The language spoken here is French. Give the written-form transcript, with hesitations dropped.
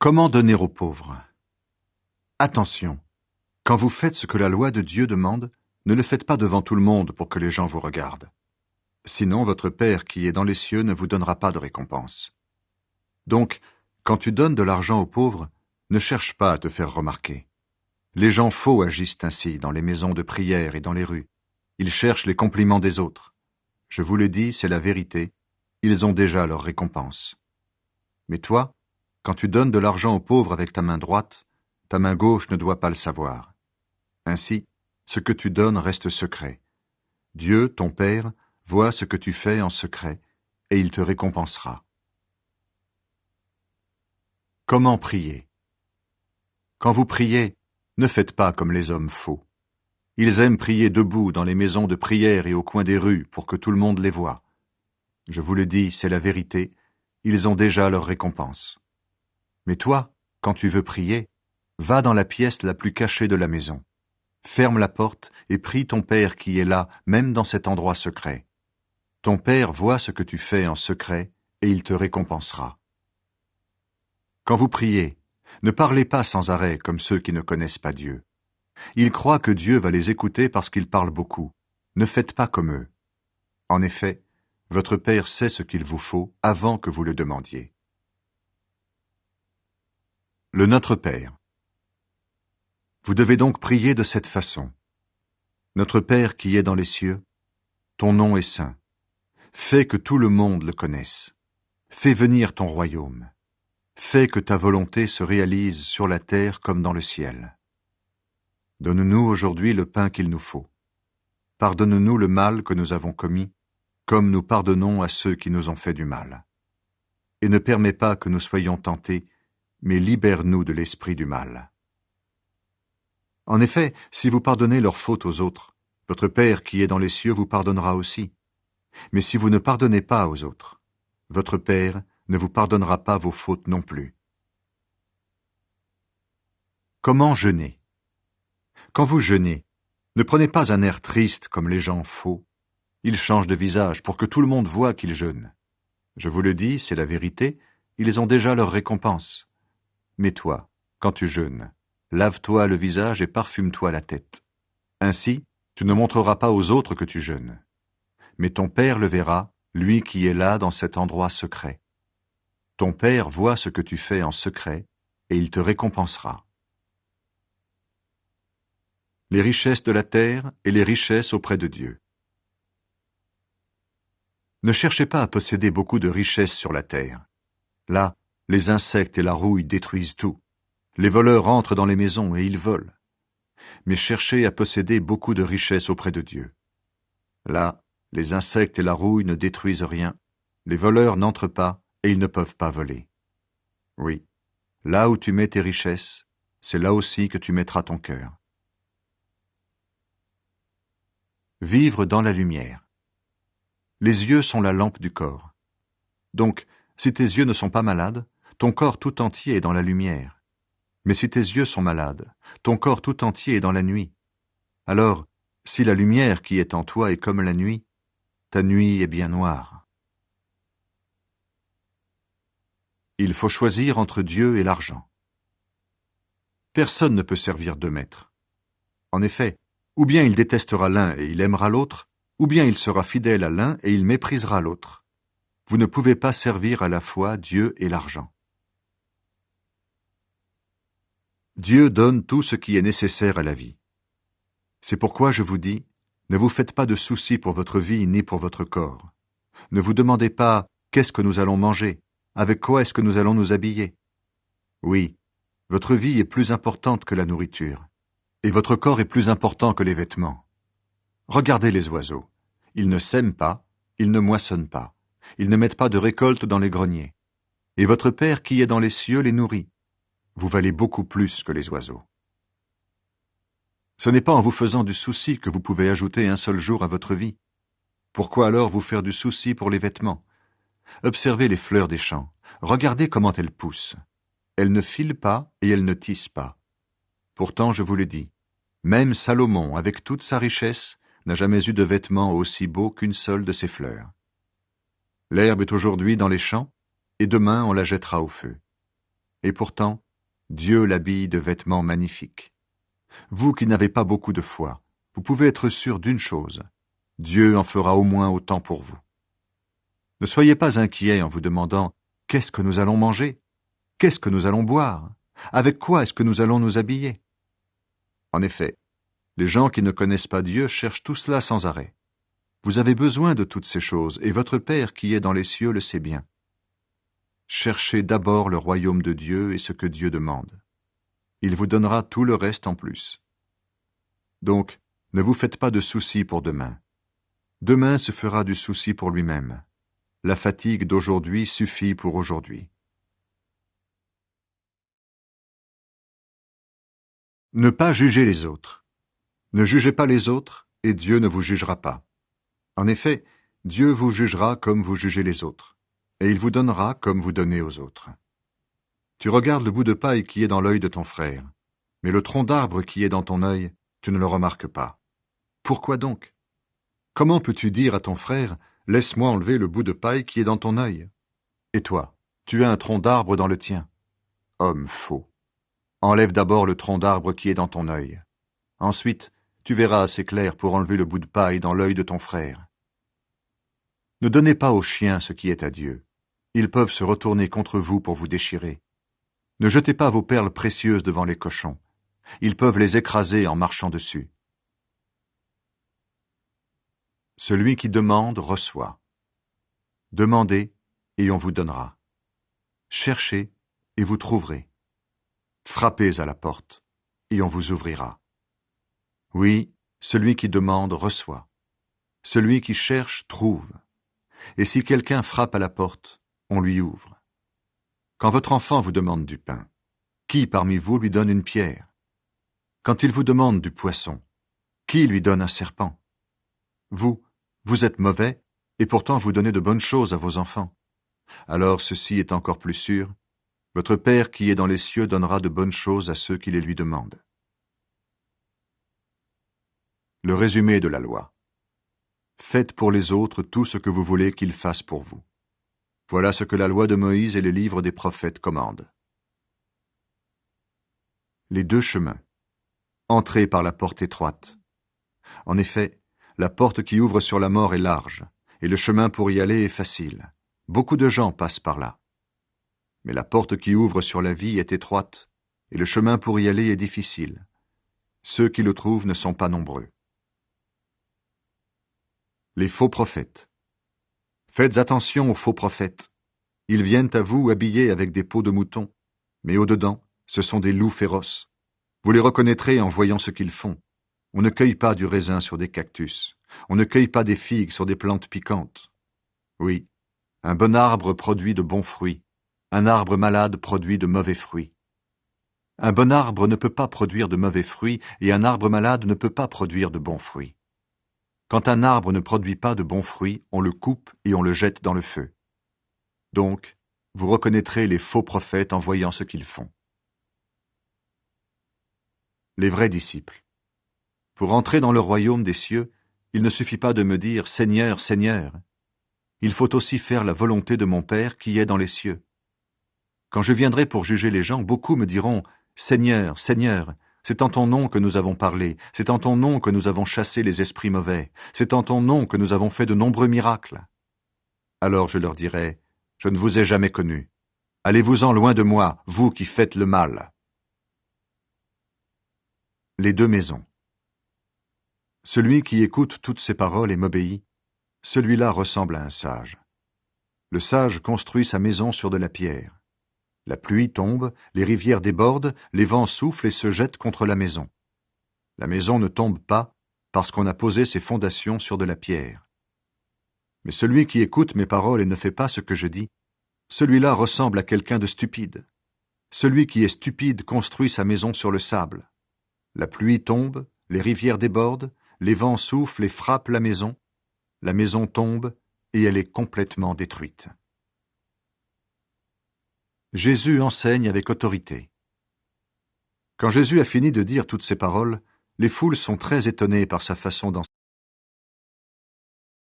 Comment donner aux pauvres? Attention, quand vous faites ce que la loi de Dieu demande, ne le faites pas devant tout le monde pour que les gens vous regardent. Sinon, votre Père qui est dans les cieux ne vous donnera pas de récompense. Donc, quand tu donnes de l'argent aux pauvres, ne cherche pas à te faire remarquer. Les gens faux agissent ainsi dans les maisons de prière et dans les rues. Ils cherchent les compliments des autres. Je vous le dis, c'est la vérité, ils ont déjà leur récompense. Mais toi, quand tu donnes de l'argent aux pauvres avec ta main droite, ta main gauche ne doit pas le savoir. Ainsi, ce que tu donnes reste secret. Dieu, ton Père, voit ce que tu fais en secret, et il te récompensera. Comment prier? Quand vous priez, ne faites pas comme les hommes faux. Ils aiment prier debout dans les maisons de prière et au coin des rues pour que tout le monde les voie. Je vous le dis, c'est la vérité, ils ont déjà leur récompense. Mais toi, quand tu veux prier, va dans la pièce la plus cachée de la maison. Ferme la porte et prie ton Père qui est là, même dans cet endroit secret. Ton Père voit ce que tu fais en secret et il te récompensera. Quand vous priez, ne parlez pas sans arrêt comme ceux qui ne connaissent pas Dieu. Ils croient que Dieu va les écouter parce qu'ils parlent beaucoup. Ne faites pas comme eux. En effet, votre Père sait ce qu'il vous faut avant que vous le demandiez. Le Notre Père. Vous devez donc prier de cette façon. Notre Père qui est dans les cieux, ton nom est saint. Fais que tout le monde le connaisse. Fais venir ton royaume. Fais que ta volonté se réalise sur la terre comme dans le ciel. Donne-nous aujourd'hui le pain qu'il nous faut. Pardonne-nous le mal que nous avons commis, comme nous pardonnons à ceux qui nous ont fait du mal. Et ne permets pas que nous soyons tentés, mais libère-nous de l'esprit du mal. En effet, si vous pardonnez leurs fautes aux autres, votre Père qui est dans les cieux vous pardonnera aussi. Mais si vous ne pardonnez pas aux autres, votre Père ne vous pardonnera pas vos fautes non plus. Comment jeûner? Quand vous jeûnez, ne prenez pas un air triste comme les gens faux. Ils changent de visage pour que tout le monde voie qu'ils jeûnent. Je vous le dis, c'est la vérité, ils ont déjà leur récompense. Mais toi, quand tu jeûnes, lave-toi le visage et parfume-toi la tête. Ainsi, tu ne montreras pas aux autres que tu jeûnes. Mais ton Père le verra, lui qui est là dans cet endroit secret. Ton Père voit ce que tu fais en secret, et il te récompensera. Les richesses de la terre et les richesses auprès de Dieu. Ne cherchez pas à posséder beaucoup de richesses sur la terre. Là, les insectes et la rouille détruisent tout. Les voleurs entrent dans les maisons et ils volent. Mais cherchez à posséder beaucoup de richesses auprès de Dieu. Là, les insectes et la rouille ne détruisent rien. Les voleurs n'entrent pas et ils ne peuvent pas voler. Oui, là où tu mets tes richesses, c'est là aussi que tu mettras ton cœur. Vivre dans la lumière. Les yeux sont la lampe du corps. Donc, si tes yeux ne sont pas malades, ton corps tout entier est dans la lumière. Mais si tes yeux sont malades, ton corps tout entier est dans la nuit. Alors, si la lumière qui est en toi est comme la nuit, ta nuit est bien noire. Il faut choisir entre Dieu et l'argent. Personne ne peut servir deux maîtres. En effet, ou bien il détestera l'un et il aimera l'autre, ou bien il sera fidèle à l'un et il méprisera l'autre. Vous ne pouvez pas servir à la fois Dieu et l'argent. Dieu donne tout ce qui est nécessaire à la vie. C'est pourquoi je vous dis, ne vous faites pas de soucis pour votre vie ni pour votre corps. Ne vous demandez pas « qu'est-ce que nous allons manger ? Avec quoi est-ce que nous allons nous habiller ?» Oui, votre vie est plus importante que la nourriture, et votre corps est plus important que les vêtements. Regardez les oiseaux. Ils ne sèment pas, ils ne moissonnent pas, ils ne mettent pas de récolte dans les greniers. Et votre Père qui est dans les cieux les nourrit. Vous valez beaucoup plus que les oiseaux. Ce n'est pas en vous faisant du souci que vous pouvez ajouter un seul jour à votre vie. Pourquoi alors vous faire du souci pour les vêtements? Observez les fleurs des champs. Regardez comment elles poussent. Elles ne filent pas et elles ne tissent pas. Pourtant, je vous le dis, même Salomon, avec toute sa richesse, n'a jamais eu de vêtements aussi beaux qu'une seule de ses fleurs. L'herbe est aujourd'hui dans les champs, et demain on la jettera au feu. Et pourtant, Dieu l'habille de vêtements magnifiques. Vous qui n'avez pas beaucoup de foi, vous pouvez être sûr d'une chose, Dieu en fera au moins autant pour vous. Ne soyez pas inquiets en vous demandant « Qu'est-ce que nous allons manger? Qu'est-ce que nous allons boire? Avec quoi est-ce que nous allons nous habiller ?» En effet, les gens qui ne connaissent pas Dieu cherchent tout cela sans arrêt. Vous avez besoin de toutes ces choses, et votre Père qui est dans les cieux le sait bien. Cherchez d'abord le royaume de Dieu et ce que Dieu demande. Il vous donnera tout le reste en plus. Donc, ne vous faites pas de soucis pour demain. Demain se fera du souci pour lui-même. La fatigue d'aujourd'hui suffit pour aujourd'hui. Ne pas juger les autres. Ne jugez pas les autres, et Dieu ne vous jugera pas. En effet, Dieu vous jugera comme vous jugez les autres, et il vous donnera comme vous donnez aux autres. Tu regardes le bout de paille qui est dans l'œil de ton frère, mais le tronc d'arbre qui est dans ton œil, tu ne le remarques pas. Pourquoi donc? Comment peux-tu dire à ton frère, « Laisse-moi enlever le bout de paille qui est dans ton œil » Et toi, tu as un tronc d'arbre dans le tien. Homme faux. Enlève d'abord le tronc d'arbre qui est dans ton œil. Ensuite, tu verras assez clair pour enlever le bout de paille dans l'œil de ton frère. Ne donnez pas aux chiens ce qui est à Dieu. Ils peuvent se retourner contre vous pour vous déchirer. Ne jetez pas vos perles précieuses devant les cochons. Ils peuvent les écraser en marchant dessus. Celui qui demande reçoit. Demandez, et on vous donnera. Cherchez, et vous trouverez. Frappez à la porte, et on vous ouvrira. Oui, celui qui demande reçoit. Celui qui cherche trouve. Et si quelqu'un frappe à la porte, on lui ouvre. Quand votre enfant vous demande du pain, qui parmi vous lui donne une pierre? Quand il vous demande du poisson, qui lui donne un serpent? Vous êtes mauvais, et pourtant vous donnez de bonnes choses à vos enfants. Alors ceci est encore plus sûr, votre Père qui est dans les cieux donnera de bonnes choses à ceux qui les lui demandent. Le résumé de la loi. Faites pour les autres tout ce que vous voulez qu'ils fassent pour vous. Voilà ce que la loi de Moïse et les livres des prophètes commandent. Les deux chemins. Entrez par la porte étroite. En effet, la porte qui ouvre sur la mort est large, et le chemin pour y aller est facile. Beaucoup de gens passent par là. Mais la porte qui ouvre sur la vie est étroite, et le chemin pour y aller est difficile. Ceux qui le trouvent ne sont pas nombreux. Les faux prophètes. Faites attention aux faux prophètes. Ils viennent à vous habillés avec des peaux de mouton, mais au-dedans, ce sont des loups féroces. Vous les reconnaîtrez en voyant ce qu'ils font. On ne cueille pas du raisin sur des cactus. On ne cueille pas des figues sur des plantes piquantes. Oui, un bon arbre produit de bons fruits. Un arbre malade produit de mauvais fruits. Un bon arbre ne peut pas produire de mauvais fruits et un arbre malade ne peut pas produire de bons fruits. Quand un arbre ne produit pas de bons fruits, on le coupe et on le jette dans le feu. Donc, vous reconnaîtrez les faux prophètes en voyant ce qu'ils font. Les vrais disciples. Pour entrer dans le royaume des cieux, il ne suffit pas de me dire « Seigneur, Seigneur ». Il faut aussi faire la volonté de mon Père qui est dans les cieux. Quand je viendrai pour juger les gens, beaucoup me diront « Seigneur, Seigneur ». C'est en ton nom que nous avons parlé, c'est en ton nom que nous avons chassé les esprits mauvais, c'est en ton nom que nous avons fait de nombreux miracles. Alors je leur dirai, je ne vous ai jamais connus. Allez-vous-en loin de moi, vous qui faites le mal. Les deux maisons. Celui qui écoute toutes ces paroles et m'obéit, celui-là ressemble à un sage. Le sage construit sa maison sur de la pierre. La pluie tombe, les rivières débordent, les vents soufflent et se jettent contre la maison. La maison ne tombe pas parce qu'on a posé ses fondations sur de la pierre. Mais celui qui écoute mes paroles et ne fait pas ce que je dis, celui-là ressemble à quelqu'un de stupide. Celui qui est stupide construit sa maison sur le sable. La pluie tombe, les rivières débordent, les vents soufflent et frappent la maison tombe et elle est complètement détruite. Jésus enseigne avec autorité. Quand Jésus a fini de dire toutes ces paroles, les foules sont très étonnées par sa façon d'enseigner.